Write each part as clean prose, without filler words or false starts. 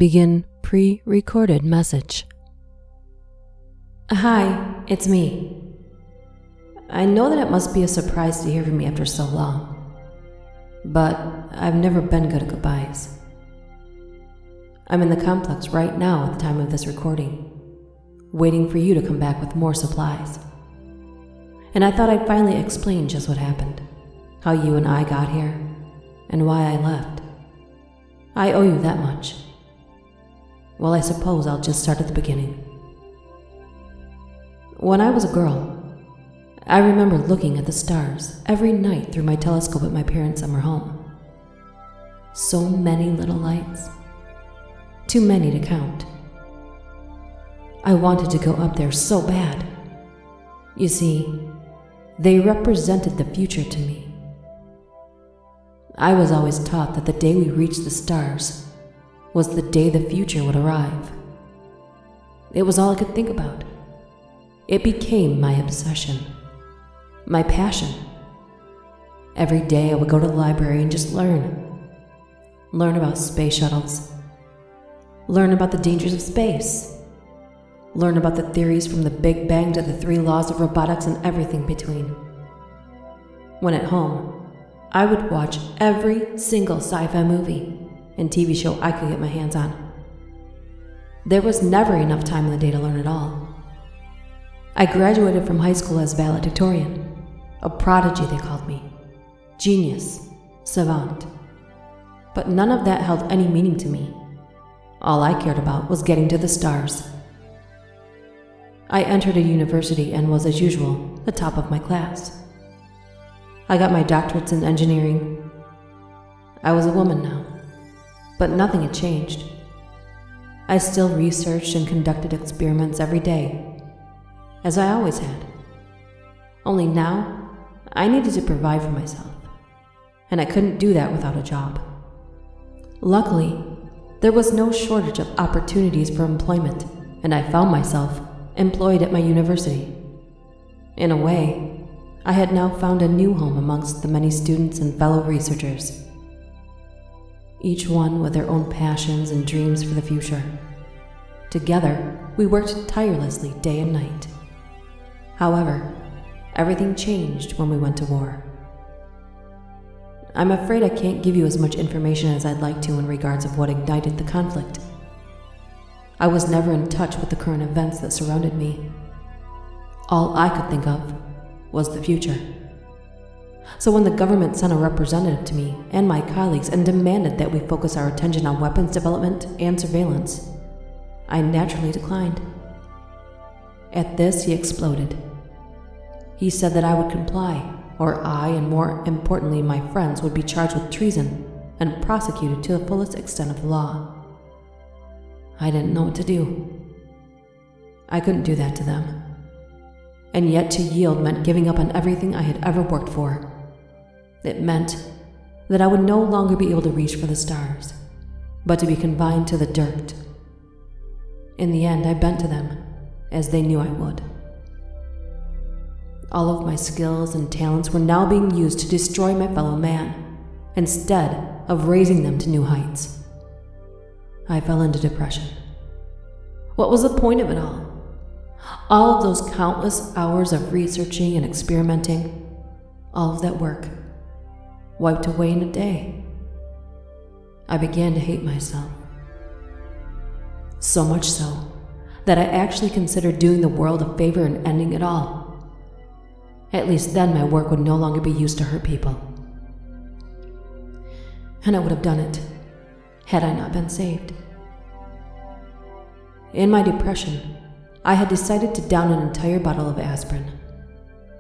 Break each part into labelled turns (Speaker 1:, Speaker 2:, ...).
Speaker 1: Begin pre-recorded message. Hi, it's me. I know that it must be a surprise to hear from me after so long, but I've never been good at goodbyes. I'm in the complex right now at the time of this recording, waiting for you to come back with more supplies. And I thought I'd finally explain just what happened, how you and I got here, and why I left. I owe you that much. Well, I suppose I'll just start at the beginning. When I was a girl, I remember looking at the stars every night through my telescope at my parents' summer home. So many little lights. Too many to count. I wanted to go up there so bad. You see, they represented the future to me. I was always taught that the day we reached the stars was the day the future would arrive. It was all I could think about. It became my obsession, my passion. Every day I would go to the library and just learn about space shuttles, learn about the dangers of space, learn about the theories from the Big Bang to the 3 laws of robotics and everything between. When at home, I would watch every single sci-fi movie and TV show I could get my hands on. There was never enough time in the day to learn it all. I graduated from high school as valedictorian, a prodigy they called me, genius, savant. But none of that held any meaning to me. All I cared about was getting to the stars. I entered a university and was, as usual, the top of my class. I got my doctorates in engineering. I was a woman now, but nothing had changed. I still researched and conducted experiments every day, as I always had. Only now, I needed to provide for myself, and I couldn't do that without a job. Luckily, there was no shortage of opportunities for employment, and I found myself employed at my university. In a way, I had now found a new home amongst the many students and fellow researchers, each one with their own passions and dreams for the future. Together, we worked tirelessly day and night. However, everything changed when we went to war. I'm afraid I can't give you as much information as I'd like to in regards of what ignited the conflict. I was never in touch with the current events that surrounded me. All I could think of was the future. So when the government sent a representative to me and my colleagues and demanded that we focus our attention on weapons development and surveillance, I naturally declined. At this, he exploded. He said that I would comply, or I, and more importantly my friends, would be charged with treason and prosecuted to the fullest extent of the law. I didn't know what to do. I couldn't do that to them. And yet to yield meant giving up on everything I had ever worked for. It meant that I would no longer be able to reach for the stars, but to be confined to the dirt. In the end, I bent to them, as they knew I would. All of my skills and talents were now being used to destroy my fellow man, instead of raising them to new heights. I fell into depression. What was the point of it all? All of those countless hours of researching and experimenting, all of that work, wiped away in a day. I began to hate myself. So much so that I actually considered doing the world a favor and ending it all. At least then my work would no longer be used to hurt people. And I would have done it had I not been saved. In my depression, I had decided to down an entire bottle of aspirin.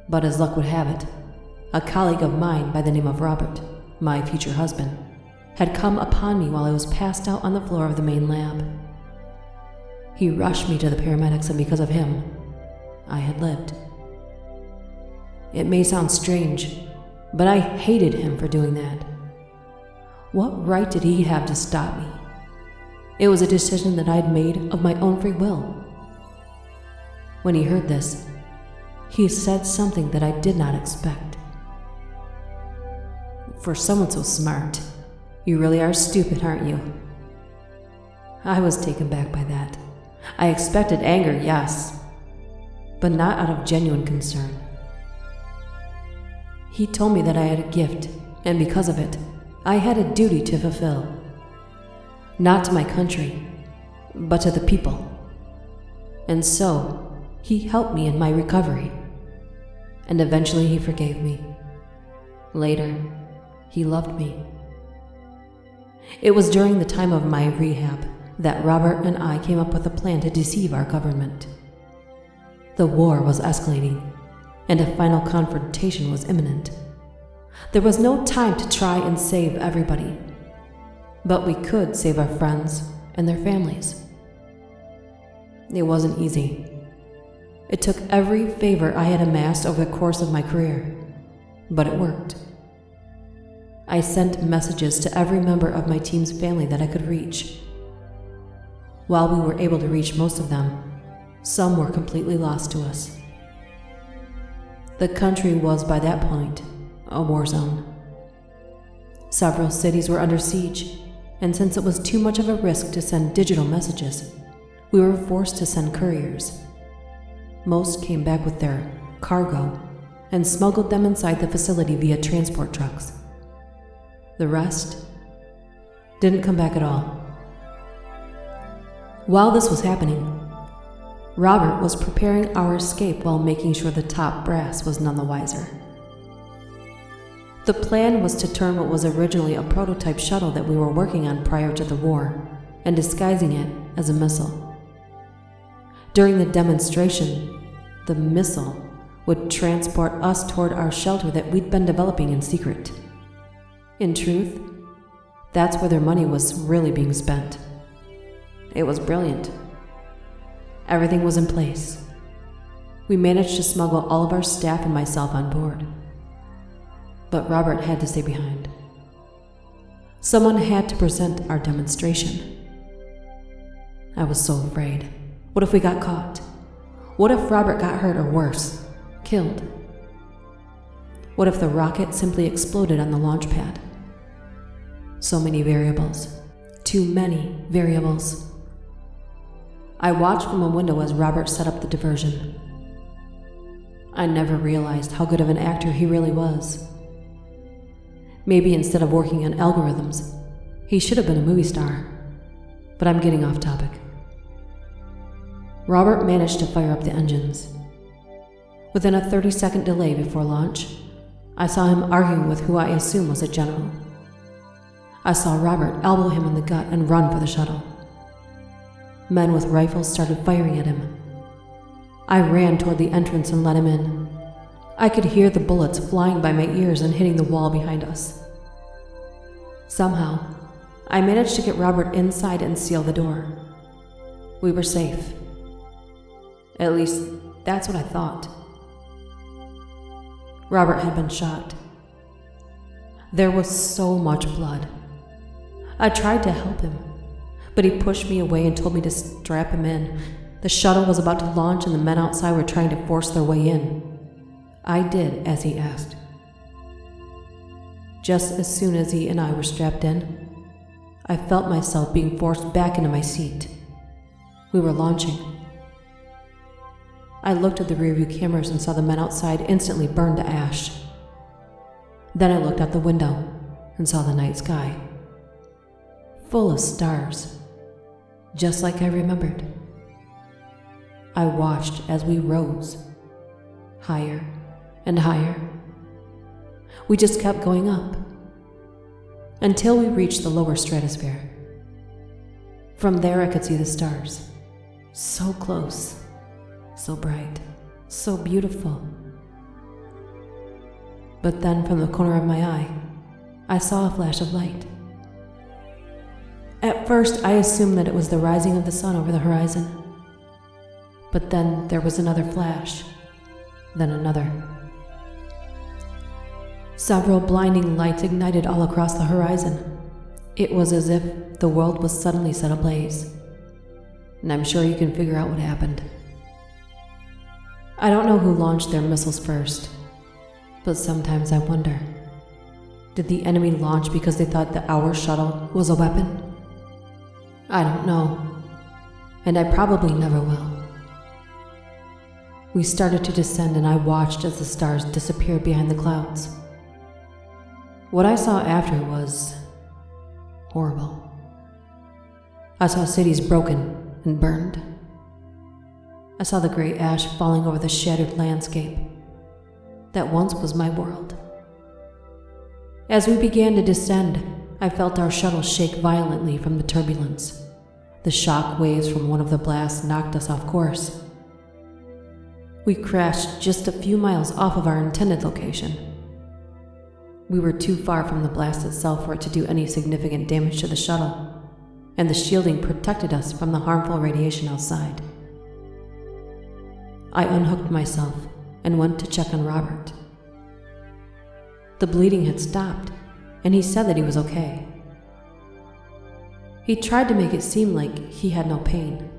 Speaker 1: But as luck would have it, a colleague of mine by the name of Robert, my future husband, had come upon me while I was passed out on the floor of the main lab. He rushed me to the paramedics, and because of him, I had lived. It may sound strange, but I hated him for doing that. What right did he have to stop me? It was a decision that I'd made of my own free will. When he heard this, he said something that I did not expect. For someone so smart, you really are stupid, aren't you? I was taken back by that. I expected anger, yes, but not out of genuine concern. He told me that I had a gift, and because of it, I had a duty to fulfill. Not to my country, but to the people. And so, he helped me in my recovery. And eventually he forgave me. Later, he loved me. It was during the time of my rehab that Robert and I came up with a plan to deceive our government. The war was escalating, and a final confrontation was imminent. There was no time to try and save everybody, but we could save our friends and their families. It wasn't easy. It took every favor I had amassed over the course of my career, but it worked. I sent messages to every member of my team's family that I could reach. While we were able to reach most of them, some were completely lost to us. The country was, by that point, a war zone. Several cities were under siege, and since it was too much of a risk to send digital messages, we were forced to send couriers. Most came back with their cargo and smuggled them inside the facility via transport trucks. The rest didn't come back at all. While this was happening, Robert was preparing our escape while making sure the top brass was none the wiser. The plan was to turn what was originally a prototype shuttle that we were working on prior to the war and disguising it as a missile. During the demonstration, the missile would transport us toward our shelter that we'd been developing in secret. In truth, that's where their money was really being spent. It was brilliant. Everything was in place. We managed to smuggle all of our staff and myself on board. But Robert had to stay behind. Someone had to present our demonstration. I was so afraid. What if we got caught? What if Robert got hurt or worse, killed? What if the rocket simply exploded on the launch pad? So many variables. Too many variables. I watched from a window as Robert set up the diversion. I never realized how good of an actor he really was. Maybe instead of working on algorithms, he should have been a movie star. But I'm getting off topic. Robert managed to fire up the engines. Within a 30-second delay before launch, I saw him arguing with who I assume was a general. I saw Robert elbow him in the gut and run for the shuttle. Men with rifles started firing at him. I ran toward the entrance and let him in. I could hear the bullets flying by my ears and hitting the wall behind us. Somehow, I managed to get Robert inside and seal the door. We were safe. At least, that's what I thought. Robert had been shot. There was so much blood. I tried to help him, but he pushed me away and told me to strap him in. The shuttle was about to launch and the men outside were trying to force their way in. I did as he asked. Just as soon as he and I were strapped in, I felt myself being forced back into my seat. We were launching. I looked at the rearview cameras and saw the men outside instantly burn to ash. Then I looked out the window and saw the night sky, full of stars, just like I remembered. I watched as we rose, higher and higher. We just kept going up, until we reached the lower stratosphere. From there I could see the stars, so close, so bright, so beautiful. But then from the corner of my eye, I saw a flash of light. At first, I assumed that it was the rising of the sun over the horizon. But then there was another flash, then another. Several blinding lights ignited all across the horizon. It was as if the world was suddenly set ablaze. And I'm sure you can figure out what happened. I don't know who launched their missiles first, but sometimes I wonder, did the enemy launch because they thought that our shuttle was a weapon? I don't know, and I probably never will. We started to descend and I watched as the stars disappeared behind the clouds. What I saw after was horrible. I saw cities broken and burned. I saw the gray ash falling over the shattered landscape that once was my world. As we began to descend, I felt our shuttle shake violently from the turbulence. The shock waves from one of the blasts knocked us off course. We crashed just a few miles off of our intended location. We were too far from the blast itself for it to do any significant damage to the shuttle, and the shielding protected us from the harmful radiation outside. I unhooked myself and went to check on Robert. The bleeding had stopped, and he said that he was okay. He tried to make it seem like he had no pain,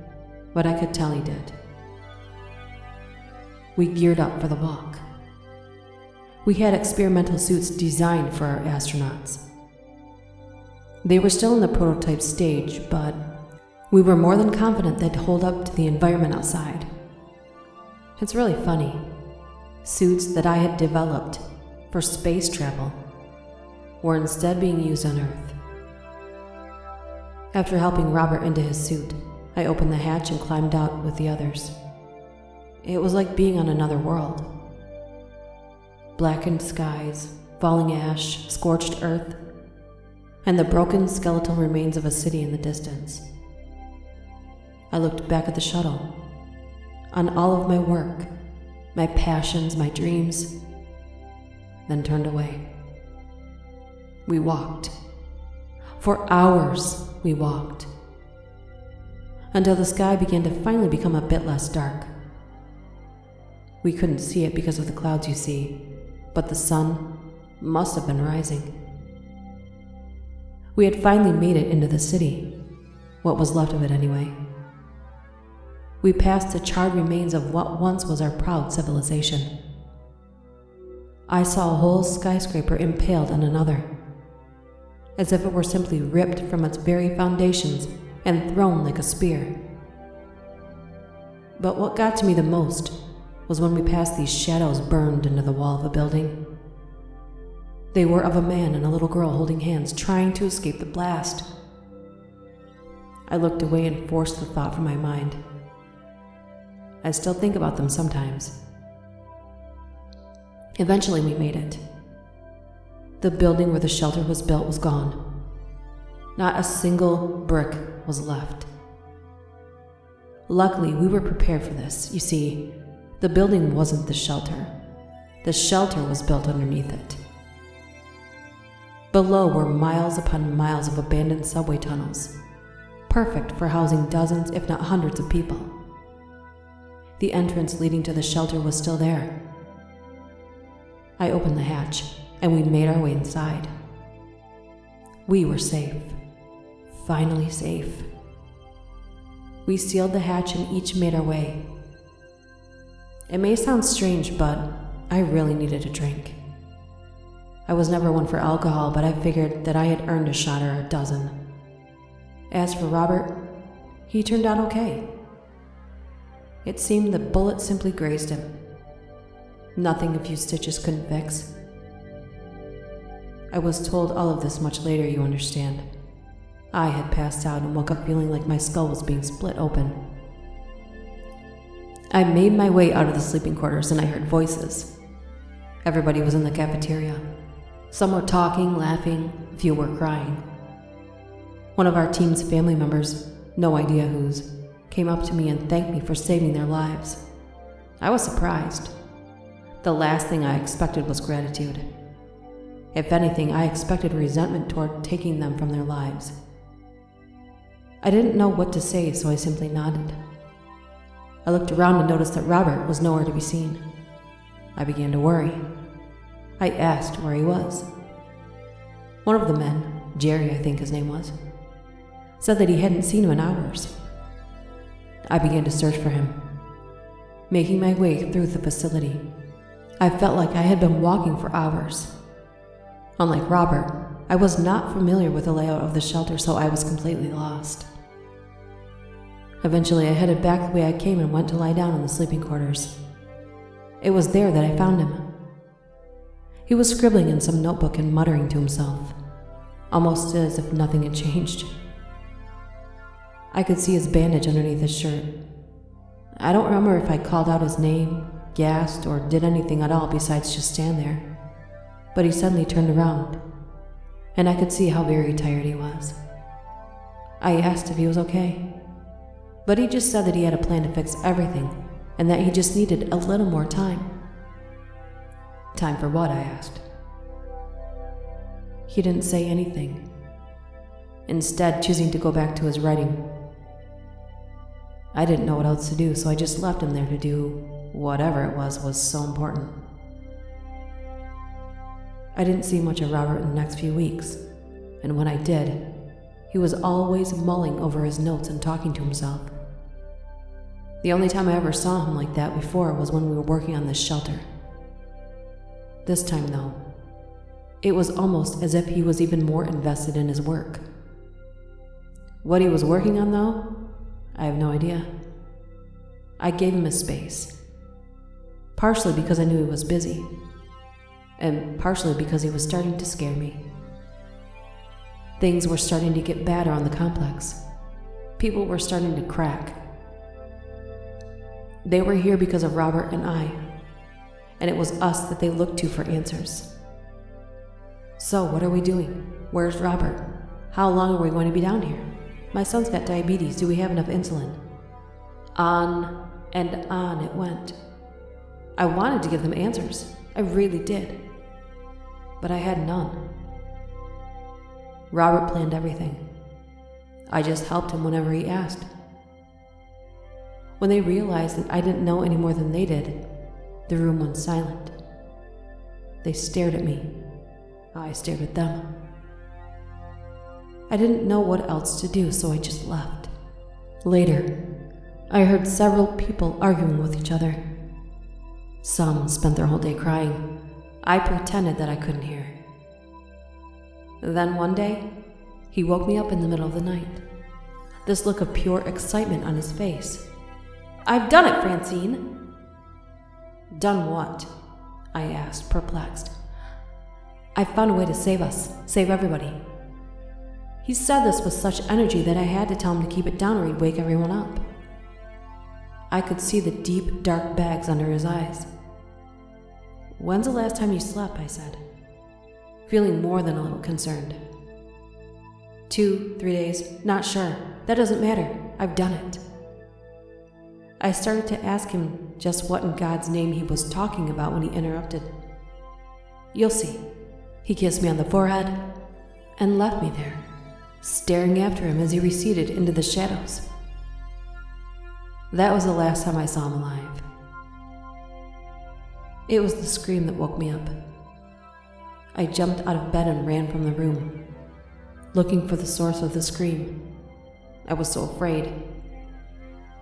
Speaker 1: but I could tell he did. We geared up for the walk. We had experimental suits designed for our astronauts. They were still in the prototype stage, but we were more than confident they'd hold up to the environment outside. It's really funny. Suits that I had developed for space travel were instead being used on Earth. After helping Robert into his suit, I opened the hatch and climbed out with the others. It was like being on another world. Blackened skies, falling ash, scorched earth, and the broken skeletal remains of a city in the distance. I looked back at the shuttle, on all of my work, my passions, my dreams, then turned away. We walked. For hours, we walked, until the sky began to finally become a bit less dark. We couldn't see it because of the clouds, you see, but the sun must have been rising. We had finally made it into the city, what was left of it anyway. We passed the charred remains of what once was our proud civilization. I saw a whole skyscraper impaled on another, as if it were simply ripped from its very foundations and thrown like a spear. But what got to me the most was when we passed these shadows burned into the wall of a building. They were of a man and a little girl holding hands, trying to escape the blast. I looked away and forced the thought from my mind. I still think about them sometimes. Eventually we made it. The building where the shelter was built was gone. Not a single brick was left. Luckily, we were prepared for this. You see, the building wasn't the shelter. The shelter was built underneath it. Below were miles upon miles of abandoned subway tunnels, perfect for housing dozens, if not hundreds of people. The entrance leading to the shelter was still there. I opened the hatch, and we made our way inside. We were safe. Finally safe. We sealed the hatch and each made our way. It may sound strange, but I really needed a drink. I was never one for alcohol, but I figured that I had earned a shot or a dozen. As for Robert, he turned out okay. It seemed the bullet simply grazed him. Nothing a few stitches couldn't fix. I was told all of this much later, you understand. I had passed out and woke up feeling like my skull was being split open. I made my way out of the sleeping quarters and I heard voices. Everybody was in the cafeteria. Some were talking, laughing, a few were crying. One of our team's family members, no idea whose, came up to me and thanked me for saving their lives. I was surprised. The last thing I expected was gratitude. If anything, I expected resentment toward taking them from their lives. I didn't know what to say, so I simply nodded. I looked around and noticed that Robert was nowhere to be seen. I began to worry. I asked where he was. One of the men, Jerry I think his name was, said that he hadn't seen him in hours. I began to search for him. Making my way through the facility, I felt like I had been walking for hours. Unlike Robert, I was not familiar with the layout of the shelter, so I was completely lost. Eventually, I headed back the way I came and went to lie down in the sleeping quarters. It was there that I found him. He was scribbling in some notebook and muttering to himself, almost as if nothing had changed. I could see his bandage underneath his shirt. I don't remember if I called out his name, gasped, or did anything at all besides just stand there. But he suddenly turned around, and I could see how very tired he was. I asked if he was okay, but he just said that he had a plan to fix everything and that he just needed a little more time. Time for what? I asked. He didn't say anything, instead choosing to go back to his writing. I didn't know what else to do, so I just left him there to do whatever it was so important. I didn't see much of Robert in the next few weeks, and when I did, he was always mulling over his notes and talking to himself. The only time I ever saw him like that before was when we were working on this shelter. This time, though, it was almost as if he was even more invested in his work. What he was working on, though, I have no idea. I gave him his space, partially because I knew he was busy, and partially because he was starting to scare me. Things were starting to get bad around the complex. People were starting to crack. They were here because of Robert and I, and it was us that they looked to for answers. So, what are we doing? Where's Robert? How long are we going to be down here? My son's got diabetes. Do we have enough insulin? On and on it went. I wanted to give them answers. I really did. But I had none. Robert planned everything. I just helped him whenever he asked. When they realized that I didn't know any more than they did, the room went silent. They stared at me. I stared at them. I didn't know what else to do, so I just left. Later, I heard several people arguing with each other. Some spent their whole day crying. I pretended that I couldn't hear. Then one day, he woke me up in the middle of the night, this look of pure excitement on his face. "I've done it, Francine!" "Done what?" I asked, perplexed. "I found a way to save us, save everybody." He said this with such energy that I had to tell him to keep it down or he'd wake everyone up. I could see the deep, dark bags under his eyes. "When's the last time you slept?" I said, feeling more than a little concerned. 2, 3 days, not sure. That doesn't matter. I've done it. I started to ask him just what in God's name he was talking about when he interrupted. "You'll see." He kissed me on the forehead and left me there, staring after him as he receded into the shadows. That was the last time I saw him alive. It was the scream that woke me up. I jumped out of bed and ran from the room, looking for the source of the scream. I was so afraid.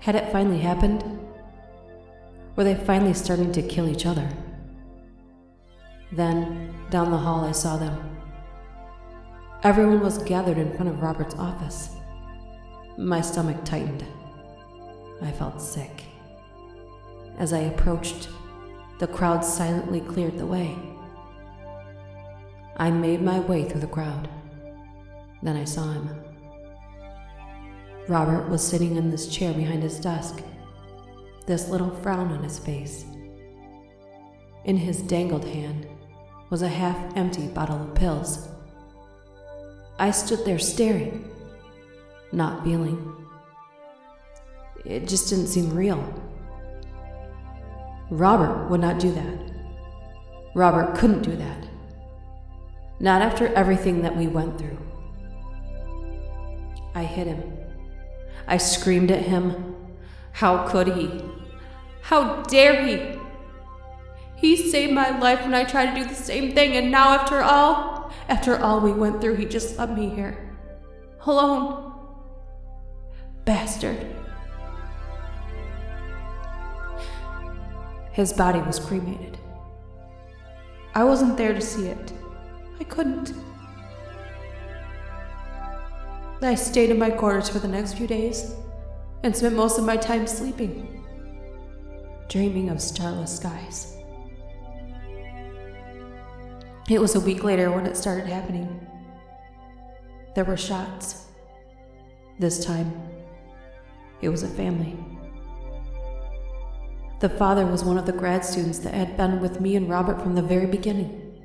Speaker 1: Had it finally happened? Were they finally starting to kill each other? Then, down the hall, I saw them. Everyone was gathered in front of Robert's office. My stomach tightened. I felt sick. As I approached, the crowd silently cleared the way. I made my way through the crowd. Then I saw him. Robert was sitting in this chair behind his desk, this little frown on his face. In his dangled hand was a half-empty bottle of pills. I stood there staring, not feeling. It just didn't seem real. Robert would not do that. Robert couldn't do that. Not after everything that we went through. I hit him. I screamed at him. How could he? How dare he? He saved my life when I tried to do the same thing, and now after all we went through, he just left me here. Alone. Bastard. His body was cremated. I wasn't there to see it. I couldn't. I stayed in my quarters for the next few days, and spent most of my time sleeping, dreaming of starless skies. It was a week later when it started happening. There were shots. This time, it was a family. The father was one of the grad students that had been with me and Robert from the very beginning.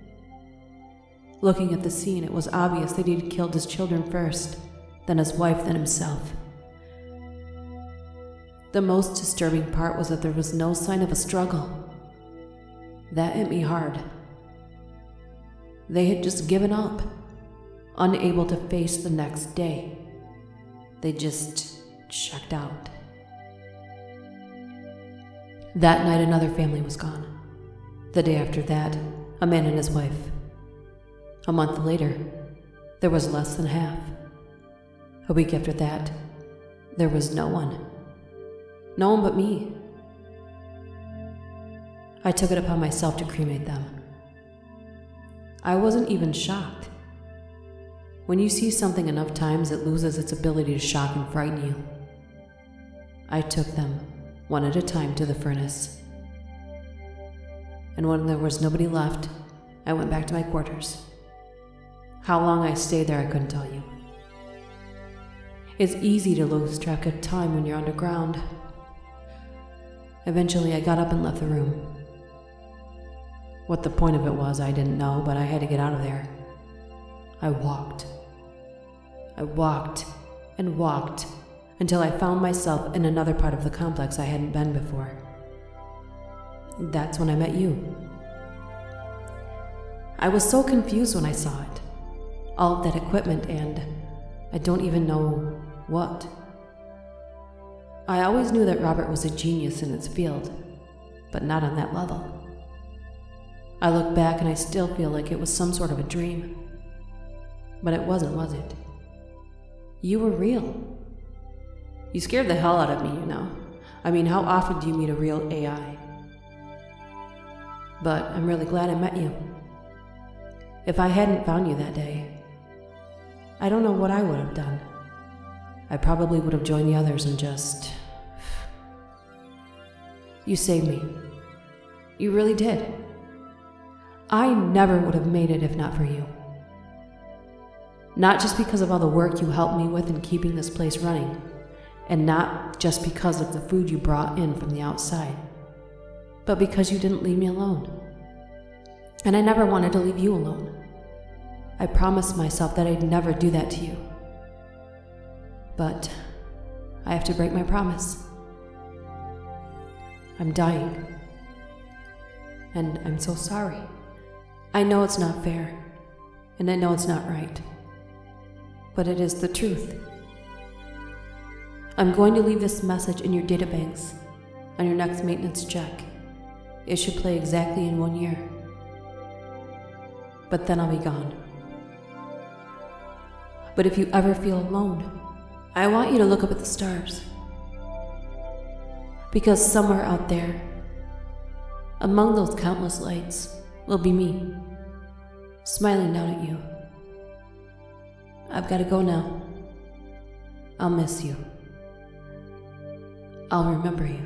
Speaker 1: Looking at the scene, it was obvious that he'd killed his children first, then his wife, then himself. The most disturbing part was that there was no sign of a struggle. That hit me hard. They had just given up, unable to face the next day. They just checked out. That night, another family was gone. The day after that, a man and his wife. A month later, there was less than half. A week after that, there was no one. No one but me. I took it upon myself to cremate them. I wasn't even shocked. When you see something enough times, it loses its ability to shock and frighten you. I took them, one at a time, to the furnace. And when there was nobody left, I went back to my quarters. How long I stayed there, I couldn't tell you. It's easy to lose track of time when you're underground. Eventually, I got up and left the room. What the point of it was, I didn't know, but I had to get out of there. I walked and walked until I found myself in another part of the complex I hadn't been before. That's when I met you. I was so confused when I saw it. All of that equipment and I don't even know what. I always knew that Robert was a genius in its field, but not on that level. I look back and I still feel like it was some sort of a dream. But it wasn't, was it? You were real. You scared the hell out of me, you know. I mean, how often do you meet a real AI? But I'm really glad I met you. If I hadn't found you that day, I don't know what I would have done. I probably would have joined the others and just... You saved me. You really did. I never would have made it if not for you. Not just because of all the work you helped me with in keeping this place running, and not just because of the food you brought in from the outside, but because you didn't leave me alone. And I never wanted to leave you alone. I promised myself that I'd never do that to you. But I have to break my promise. I'm dying. And I'm so sorry. I know it's not fair, and I know it's not right. But it is the truth. I'm going to leave this message in your databanks on your next maintenance check. It should play exactly in 1 year. But then I'll be gone. But if you ever feel alone, I want you to look up at the stars. Because somewhere out there, among those countless lights, will be me, smiling down at you. I've got to go now. I'll miss you. I'll remember you.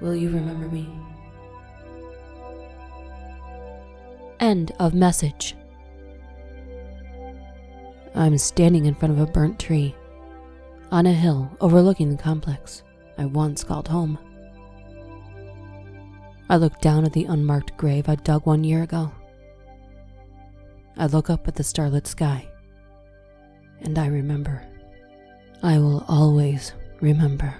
Speaker 1: Will you remember me? End of message. I'm standing in front of a burnt tree, on a hill overlooking the complex I once called home. I look down at the unmarked grave I dug 1 year ago. I look up at the starlit sky, and I remember. I will always remember.